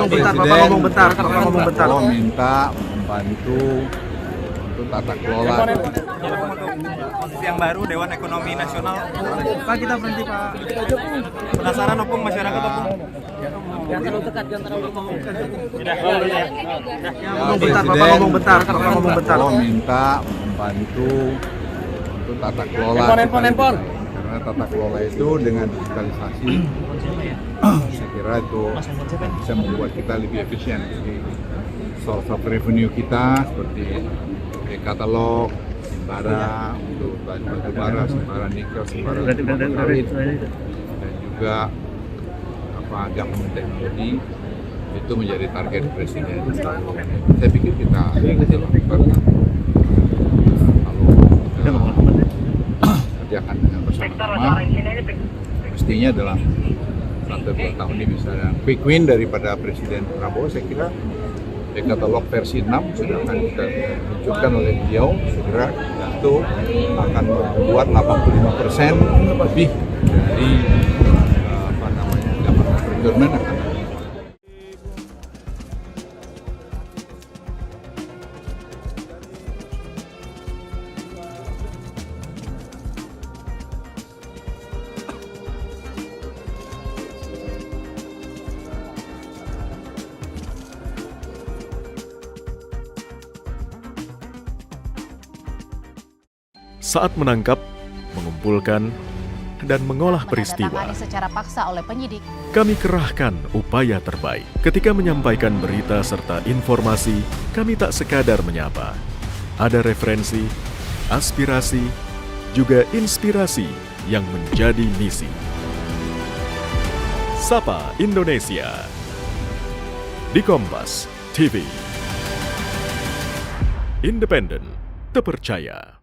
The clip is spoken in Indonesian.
Prabowo minta membantu untuk tata kelola. Posisi yang baru Dewan Ekonomi Nasional. Pak, kita berhenti Pak. Penasaran opung masyarakat opung? Prabowo minta membantu untuk tata kelola. Karena tata kelola itu dengan digitalisasi, saya kira itu bisa membuat kita lebih efisien. Jadi source of revenue kita seperti katalog, simbara untuk batu bara, simbara nikel, simbara sawit, dan juga government teknologi itu menjadi target presiden. Saya pikir kita lakukan kalau kerjakan dengan bersama-sama, mestinya dalam 1-2 tahun ini bisa quick win daripada Presiden Prabowo. Saya kira katalog versi 6 sudah akan kita luncurkan oleh beliau, segera itu akan membuat 85% lebih dari government procurement akan. Saat menangkap, mengumpulkan, dan mengolah peristiwa, secara paksa oleh penyidik, kami kerahkan upaya terbaik. Ketika menyampaikan berita serta informasi, kami tak sekadar menyapa. Ada referensi, aspirasi, juga inspirasi yang menjadi misi. Sapa Indonesia di Kompas TV. Independen, terpercaya.